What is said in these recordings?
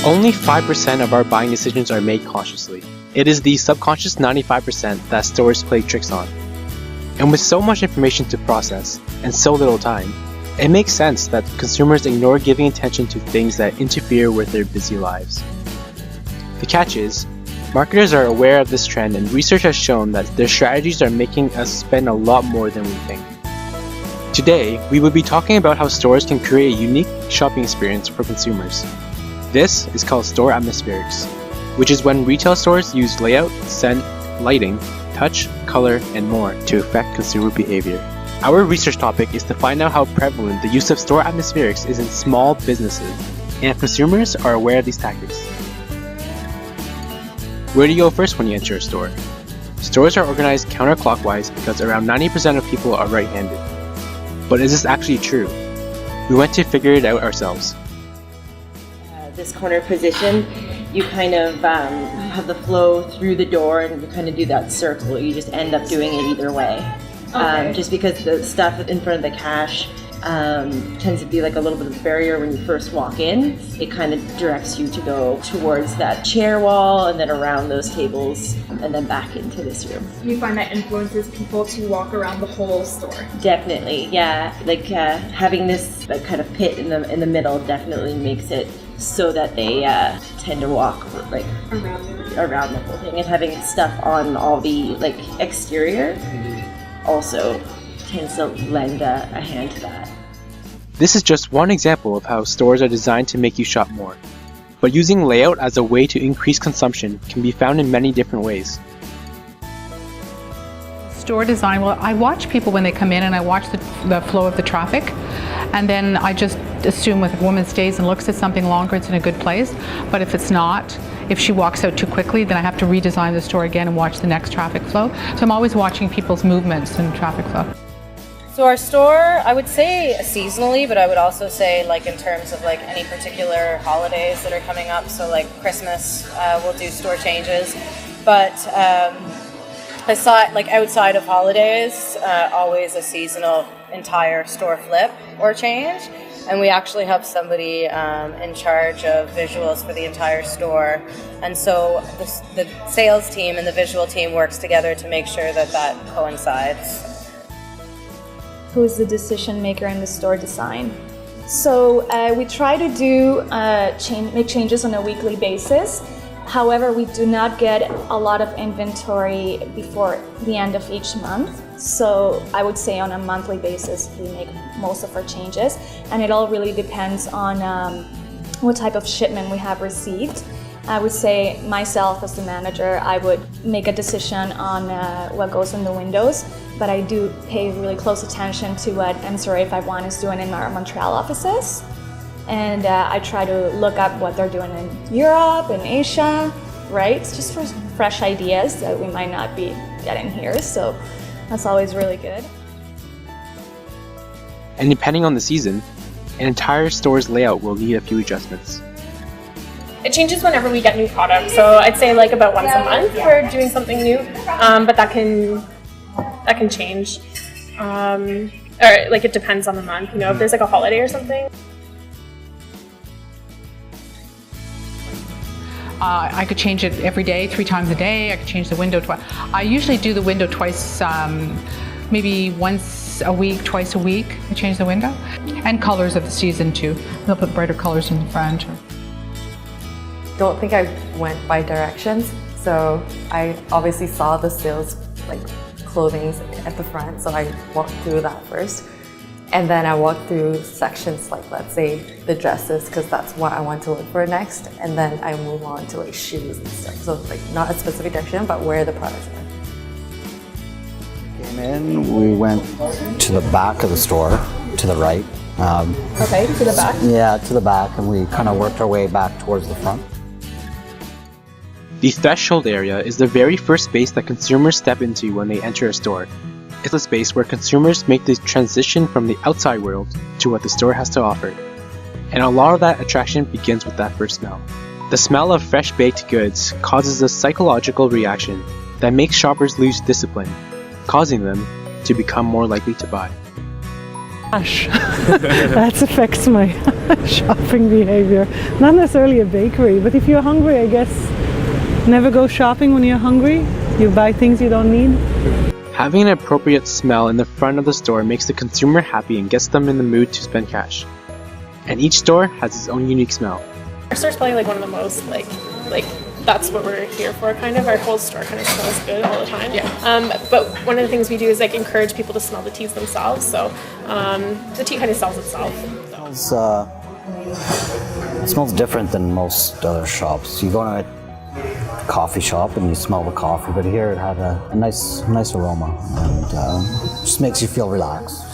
Only 5% of our buying decisions are made consciously. It is the subconscious 95% that stores play tricks on. And with so much information to process and so little time, it makes sense that consumers ignore giving attention to things that interfere with their busy lives. The catch is, marketers are aware of this trend, and research has shown that their strategies are making us spend a lot more than we think. Today, we will be talking about how stores can create a unique shopping experience for consumers. This is called store atmospherics, which is when retail stores use layout, scent, lighting, touch, color, and more to affect consumer behavior. Our research topic is to find out how prevalent the use of store atmospherics is in small businesses, and if consumers are aware of these tactics. Where do you go first when you enter a store? Stores are organized counterclockwise because around 90% of people are right-handed. But is this actually true? We went to figure it out ourselves. This corner position, you kind of have the flow through the door, and you kind of do that circle. You just end up doing it either way. Okay. Just because the stuff in front of the cash tends to be like a little bit of a barrier when you first walk in. It kind of directs you to go towards that chair wall and then around those tables and then back into this room. You find that influences people to walk around the whole store? Definitely, yeah. Like having this kind of pit in the middle definitely makes it so that they tend to walk like around the whole thing, and having stuff on all the like exterior also tends to lend a hand to that. This is just one example of how stores are designed to make you shop more. But using layout as a way to increase consumption can be found in many different ways. Store design, well, I watch people when they come in, and I watch the flow of the traffic, and then I just assume if a woman stays and looks at something longer, it's in a good place. But if it's not, if she walks out too quickly, then I have to redesign the store again and watch the next traffic flow. So I'm always watching people's movements and traffic flow. So our store, I would say seasonally, but I would also say like in terms of like any particular holidays that are coming up. So like Christmas, we'll do store changes. But outside of holidays, always a seasonal entire store flip or change. And we actually have somebody in charge of visuals for the entire store. And so the sales team and the visual team works together to make sure that that coincides. Who is the decision maker in the store design? So we try to do make changes on a weekly basis. However, we do not get a lot of inventory before the end of each month. So I would say on a monthly basis, we make most of our changes. And it all really depends on what type of shipment we have received. I would say myself as the manager, I would make a decision on what goes in the windows, but I do pay really close attention to what M0A51 is doing in our Montreal offices. And I try to look up what they're doing in Europe and Asia, right? It's just for fresh ideas that we might not be getting here, so that's always really good. And depending on the season, an entire store's layout will need a few adjustments. It changes whenever we get new products, so I'd say like about once a month we're doing something new, but that can change, or like it depends on the month. You know, if there's like a holiday or something. I could change it every day, 3 times a day. I could change the window twice. I usually do the window twice, maybe once a week, twice a week. I change the window. And colors of the season too. They'll put brighter colors in the front. Don't think I went by directions, so I obviously saw the sales like clothing at the front, so I walked through that first. And then I walked through sections like, let's say, the dresses, because that's what I want to look for next. And then I move on to like shoes and stuff. So like not a specific direction, but where the products are. Came in, we went to the back of the store, to the right. Okay, to the back? Yeah, to the back, and we kind of worked our way back towards the front. The threshold area is the very first space that consumers step into when they enter a store. It's a space where consumers make the transition from the outside world to what the store has to offer. And a lot of that attraction begins with that first smell. The smell of fresh baked goods causes a psychological reaction that makes shoppers lose discipline, causing them to become more likely to buy. Cash. That affects my shopping behavior. Not necessarily a bakery, but if you're hungry, I guess never go shopping when you're hungry. You buy things you don't need. Having an appropriate smell in the front of the store makes the consumer happy and gets them in the mood to spend cash. And each store has its own unique smell. Our store's probably like one of the most like that's what we're here for, kind of. Our whole store kind of smells good all the time. Yeah. But one of the things we do is like encourage people to smell the teas themselves. So the tea kind of sells itself. It smells different than most other shops. You go to a coffee shop and you smell the coffee, but here it had a nice aroma, and just makes you feel relaxed.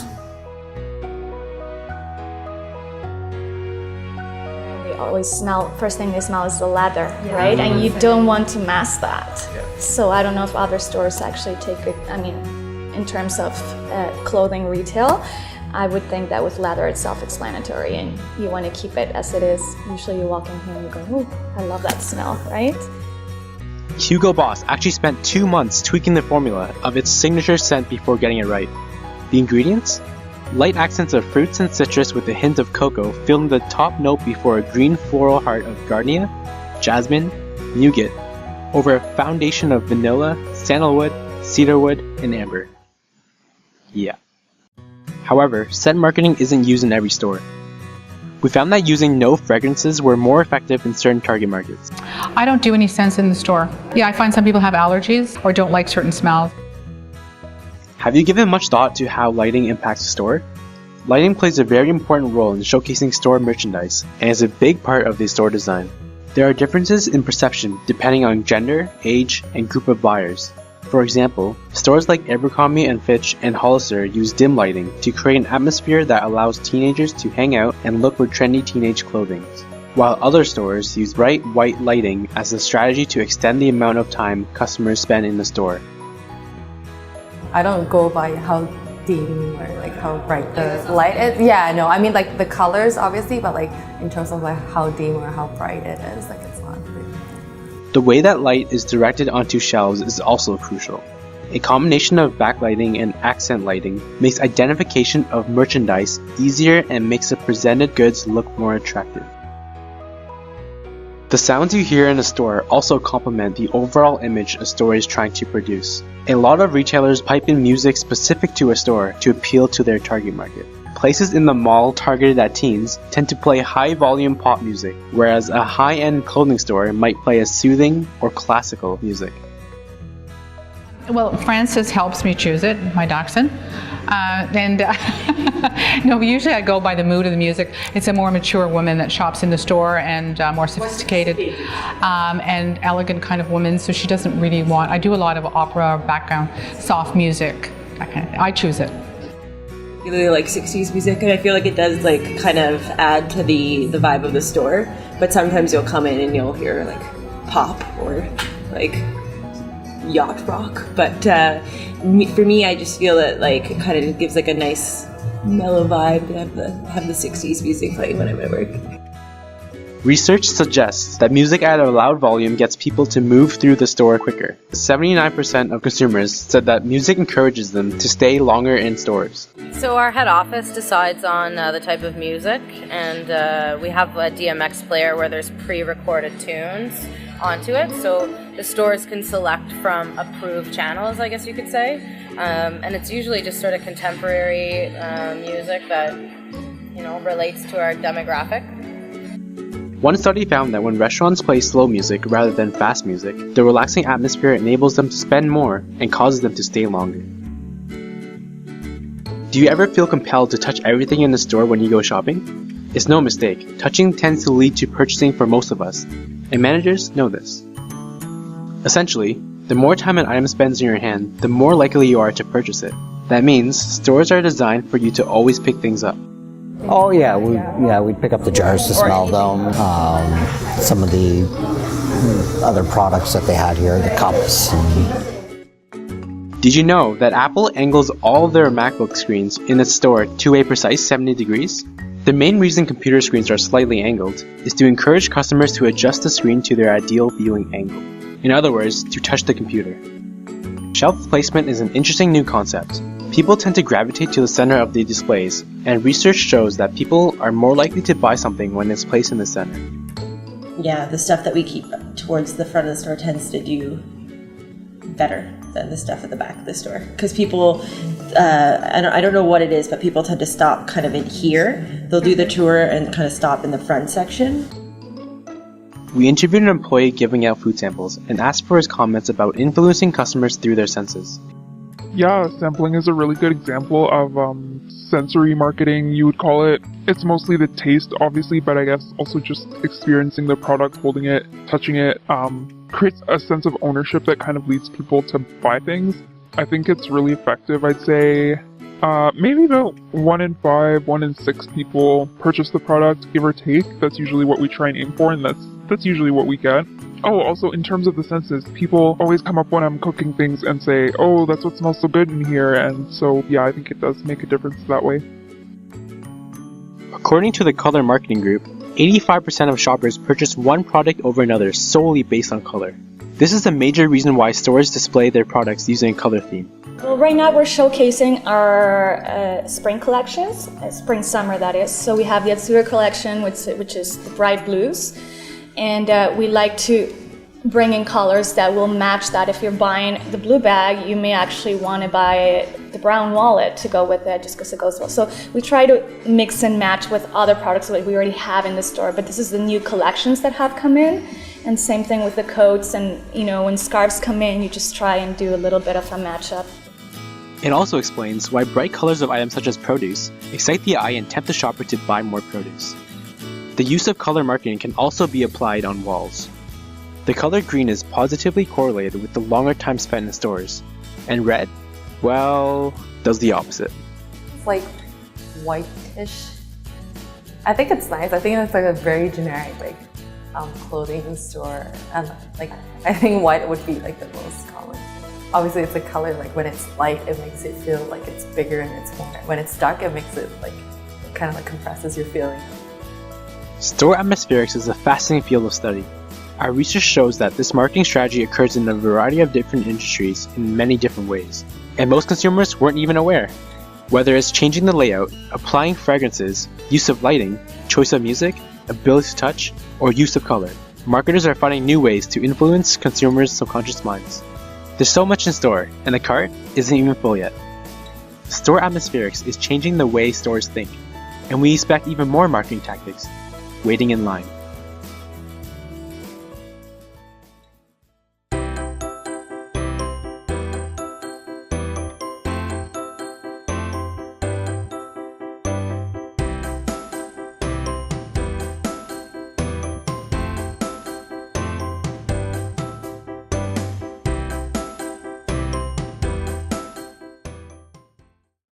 Always smell, first thing they smell is the leather, right? And you don't want to mask that. So I don't know if other stores actually take it, I mean, in terms of clothing retail, I would think that with leather it's self-explanatory and you want to keep it as it is. Usually you walk in here and you go, ooh, I love that smell, right? Hugo Boss actually spent 2 months tweaking the formula of its signature scent before getting it right. The ingredients? Light accents of fruits and citrus with a hint of cocoa filling the top note before a green floral heart of gardenia, jasmine, nougat, over a foundation of vanilla, sandalwood, cedarwood, and amber. Yeah. However, scent marketing isn't used in every store. We found that using no fragrances were more effective in certain target markets. I don't do any scents in the store. Yeah, I find some people have allergies or don't like certain smells. Have you given much thought to how lighting impacts a store? Lighting plays a very important role in showcasing store merchandise and is a big part of the store design. There are differences in perception depending on gender, age, and group of buyers. For example, stores like Abercrombie & Fitch and Hollister use dim lighting to create an atmosphere that allows teenagers to hang out and look for trendy teenage clothing, while other stores use bright white lighting as a strategy to extend the amount of time customers spend in the store. I don't go by how dim or like how bright the light is. Yeah, no, I mean like the colors obviously, but like in terms of like how dim or how bright it is, like it's not really. The way that light is directed onto shelves is also crucial. A combination of backlighting and accent lighting makes identification of merchandise easier and makes the presented goods look more attractive. The sounds you hear in a store also complement the overall image a store is trying to produce. A lot of retailers pipe in music specific to a store to appeal to their target market. Places in the mall targeted at teens tend to play high-volume pop music, whereas a high-end clothing store might play a soothing or classical music. Well, Francis helps me choose it, my dachshund. No, usually I go by the mood of the music. It's a more mature woman that shops in the store and more sophisticated and elegant kind of woman, so she doesn't really want, I do a lot of opera, background, soft music, that kind of thing. I choose it. You really like 60s music, and I feel like it does like kind of add to the vibe of the store, but sometimes you'll come in and you'll hear like pop or like yacht rock, but for me I just feel that like it kind of gives like a nice mellow vibe to have the 60s music playing when I'm at work. Research suggests that music at a loud volume gets people to move through the store quicker. 79% of consumers said that music encourages them to stay longer in stores. So our head office decides on the type of music, and we have a DMX player where there's pre-recorded tunes onto it, so the stores can select from approved channels, I guess you could say, and it's usually just sort of contemporary music that, you know, relates to our demographic. One study found that when restaurants play slow music rather than fast music, the relaxing atmosphere enables them to spend more and causes them to stay longer. Do you ever feel compelled to touch everything in the store when you go shopping? It's no mistake. Touching tends to lead to purchasing for most of us, and managers know this. Essentially, the more time an item spends in your hand, the more likely you are to purchase it. That means stores are designed for you to always pick things up. Oh yeah, we'd pick up the jars to smell them. Some of the other products that they had here, the cups. Did you know that Apple angles all their MacBook screens in its store to a precise 70 degrees? The main reason computer screens are slightly angled is to encourage customers to adjust the screen to their ideal viewing angle. In other words, to touch the computer. Shelf placement is an interesting new concept. People tend to gravitate to the center of the displays, and research shows that people are more likely to buy something when it's placed in the center. Yeah, the stuff that we keep towards the front of the store tends to do better than the stuff at the back of the store. Because people, I don't know what it is, but people tend to stop kind of in here. They'll do the tour and kind of stop in the front section. We interviewed an employee giving out food samples and asked for his comments about influencing customers through their senses. Yeah, sampling is a really good example of sensory marketing, you would call it. It's mostly the taste, obviously, but I guess also just experiencing the product, holding it, touching it, creates a sense of ownership that kind of leads people to buy things. I think it's really effective. I'd say maybe about 1 in 5, 1 in 6 people purchase the product, give or take. That's usually what we try and aim for, and that's usually what we get. Oh, also in terms of the senses, people always come up when I'm cooking things and say, oh, that's what smells so good in here, and so yeah, I think it does make a difference that way. According to the Color Marketing Group, 85% of shoppers purchase one product over another solely based on color. This is a major reason why stores display their products using a color theme. Well, right now we're showcasing our spring collections, spring-summer that is. So we have the Azure collection, which is the bright blues. And we like to bring in colors that will match that. If you're buying the blue bag, you may actually want to buy the brown wallet to go with it just because it goes well. So we try to mix and match with other products that we already have in the store, but this is the new collections that have come in. And same thing with the coats, and when scarves come in, you just try and do a little bit of a matchup. It also explains why bright colors of items such as produce excite the eye and tempt the shopper to buy more produce. The use of color marketing can also be applied on walls. The color green is positively correlated with the longer time spent in stores, and red, well, does the opposite. It's like whitish. I think it's nice. I think it's like a very generic clothing store, and I think white would be like the most common. Obviously, it's a color when it's light, it makes it feel like it's bigger and it's more. When it's dark, it makes it kind of compresses your feeling. Store atmospherics is a fascinating field of study. Our research shows that this marketing strategy occurs in a variety of different industries in many different ways, and most consumers weren't even aware. Whether it's changing the layout, applying fragrances, use of lighting, choice of music, ability to touch, or use of color, marketers are finding new ways to influence consumers' subconscious minds. There's so much in store, and the cart isn't even full yet. Store atmospherics is changing the way stores think, and we expect even more marketing tactics waiting in line.